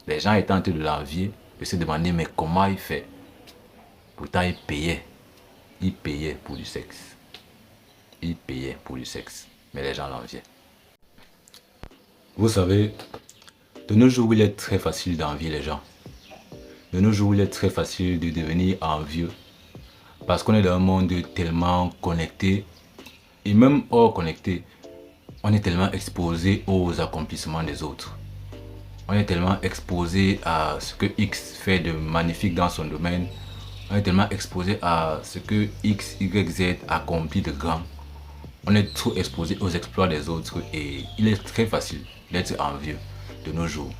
Les gens étaient en train de l'envier, de se demander mais comment il fait. Pourtant il payait. Il payait pour du sexe. Il payait pour du sexe. Mais les gens l'enviaient. Vous savez, de nos jours, il est très facile d'envier les gens. De nos jours, il est très facile de devenir envieux. Parce qu'on est dans un monde tellement connecté. Et même hors connecté, on est tellement exposé aux accomplissements des autres. On est tellement exposé à ce que X fait de magnifique dans son domaine. On est tellement exposé à ce que X, Y, Z accomplit de grand. On est trop exposé aux exploits des autres et il est très facile d'être envieux de nos jours.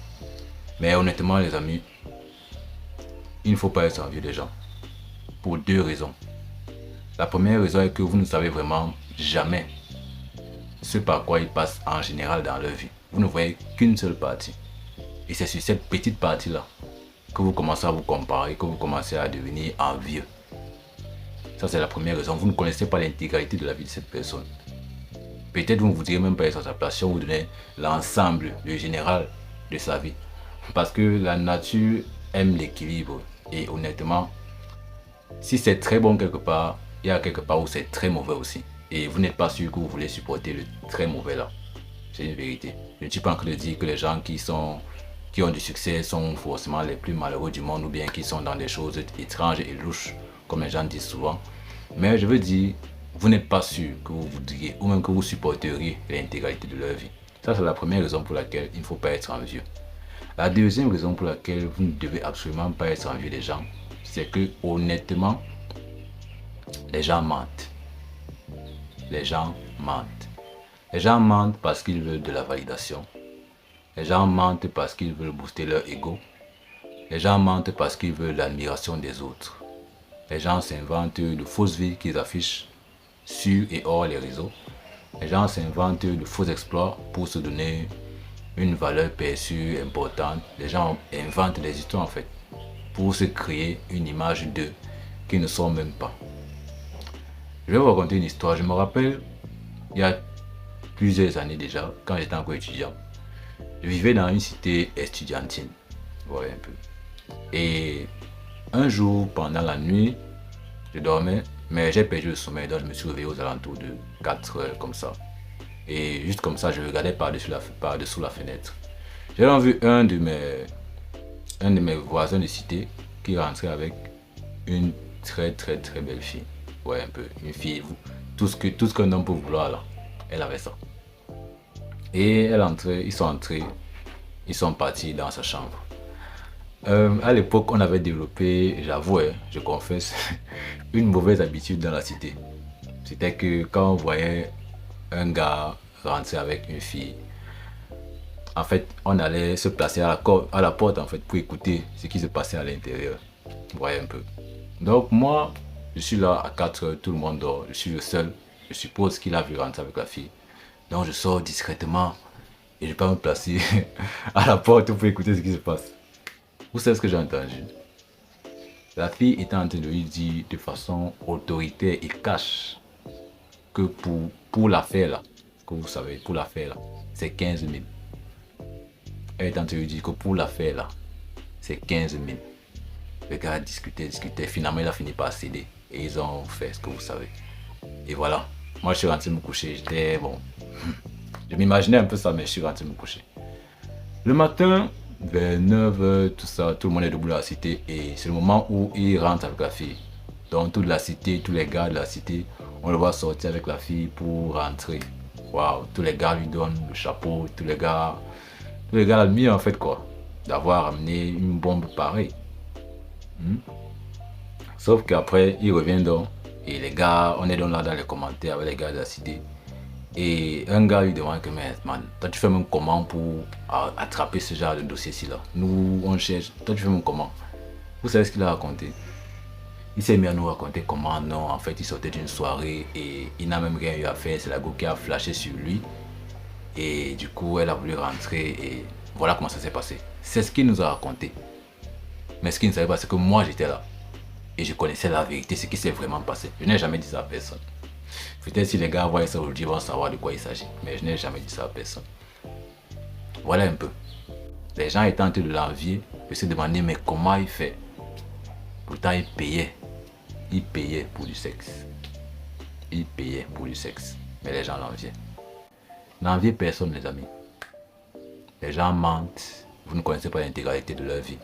Mais honnêtement les amis, il ne faut pas être envieux des gens. Pour deux raisons. La première raison est que vous ne savez vraiment jamais ce par quoi ils passent en général dans leur vie. Vous ne voyez qu'une seule partie. Et c'est sur cette petite partie-là que vous commencez à vous comparer, que vous commencez à devenir envieux. Ça, c'est la première raison. Vous ne connaissez pas l'intégralité de la vie de cette personne. Peut-être vous ne voudriez même pas être à sa place si on vous donnait l'ensemble, le général de sa vie. Parce que la nature aime l'équilibre. Et honnêtement, si c'est très bon quelque part, il y a quelque part où c'est très mauvais aussi. Et vous n'êtes pas sûr que vous voulez supporter le très mauvais là. C'est une vérité. Je ne suis pas en train de dire que les gens qui ont du succès sont forcément les plus malheureux du monde ou bien qui sont dans des choses étranges et louches, comme les gens disent souvent. Mais je veux dire, vous n'êtes pas sûr que vous voudriez ou même que vous supporteriez l'intégralité de leur vie. Ça, c'est la première raison pour laquelle il ne faut pas être envieux. La deuxième raison pour laquelle vous ne devez absolument pas être envieux des gens, c'est que honnêtement, les gens mentent. Les gens mentent. Les gens mentent parce qu'ils veulent de la validation. Les gens mentent parce qu'ils veulent booster leur ego. Les gens mentent parce qu'ils veulent l'admiration des autres. Les gens s'inventent de fausses vies qu'ils affichent sur et hors les réseaux. Les gens s'inventent de faux exploits pour se donner une valeur perçue importante. Les gens inventent des histoires en fait pour se créer une image d'eux qui ne sont même pas. Je vais vous raconter une histoire. Je me rappelle, il y a plusieurs années déjà, quand j'étais encore étudiant, je vivais dans une cité estudiantine. Voilà un peu. Et un jour, pendant la nuit, je dormais, mais j'ai perdu le sommeil, donc je me suis réveillé aux alentours de 4 heures comme ça. Et juste comme ça, je regardais par-dessous la fenêtre. J'ai donc vu un de mes voisins de cité qui rentrait avec une très belle fille. Ouais, un peu, une fille, tout ce qu'un homme peut vouloir là, elle avait ça. Et ils sont entrés, ils sont partis dans sa chambre. À l'époque, on avait développé, j'avoue, je confesse, une mauvaise habitude dans la cité. C'était que quand on voyait un gars rentrer avec une fille, en fait, on allait se placer à la porte en fait, pour écouter ce qui se passait à l'intérieur. Vous voyez un peu. Donc moi, je suis là à 4 heures, tout le monde dort, je suis le seul. Je suppose qu'il a vu rentrer avec la fille. Donc je sors discrètement et je peux me placer à la porte pour écouter ce qui se passe. Vous savez ce que j'ai entendu? La fille était en train de lui dire de façon autoritaire et cash que pour l'affaire là, que vous savez, pour l'affaire là, c'est 15 000. Elle est en train de lui dire que pour l'affaire là, c'est 15 000. Le gars discutait, finalement il a fini par céder et ils ont fait ce que vous savez. Et voilà, moi je suis rentré me coucher, j'étais bon, je m'imaginais un peu ça mais je suis rentré me coucher. Le matin, vers 9 h, tout ça, tout le monde est debout dans la cité et c'est le moment où il rentre avec la fille. Donc toute la cité, tous les gars de la cité, on le voit sortir avec la fille pour rentrer. Waouh, tous les gars lui donnent le chapeau, tous les gars l'admirent en fait quoi, d'avoir amené une bombe pareille. Sauf qu'après, il revient donc et les gars, on est donc là dans les commentaires avec les gars de la cité. Et un gars lui demande que, mais man, toi tu fais même comment pour attraper ce genre de dossier-ci là? Nous, on cherche, toi tu fais même comment? Vous savez ce qu'il a raconté? Il s'est mis à nous raconter comment non, en fait il sortait d'une soirée et il n'a même rien eu à faire, c'est la go qui a flashé sur lui. Et du coup, elle a voulu rentrer et voilà comment ça s'est passé. C'est ce qu'il nous a raconté. Mais ce qu'il ne savait pas, c'est que moi j'étais là. Et je connaissais la vérité, ce qui s'est vraiment passé. Je n'ai jamais dit ça à personne. Peut-être si les gars voient ça aujourd'hui, ils vont savoir de quoi il s'agit. Mais je n'ai jamais dit ça à personne. Voilà un peu. Les gens étaient en train de l'envier, de se demander mais comment il fait. Pourtant il payait. Il payait pour du sexe. Il payait pour du sexe. Mais les gens l'enviaient. N'enviez personne les amis. Les gens mentent. Vous ne connaissez pas l'intégralité de leur vie.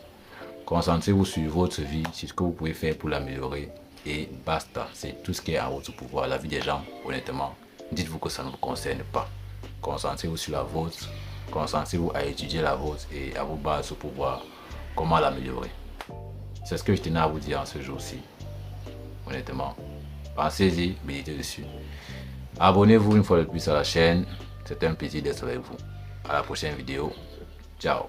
Concentrez-vous sur votre vie, sur ce que vous pouvez faire pour l'améliorer. Et basta. C'est tout ce qui est en votre pouvoir. La vie des gens, honnêtement, dites-vous que ça ne vous concerne pas. Concentrez-vous sur la vôtre. Concentrez-vous à étudier la vôtre et à vous baser pour voir comment l'améliorer. C'est ce que je tenais à vous dire en ce jour-ci. Honnêtement, pensez-y, méditez dessus. Abonnez-vous une fois de plus à la chaîne. C'est un plaisir d'être avec vous. À la prochaine vidéo. Ciao.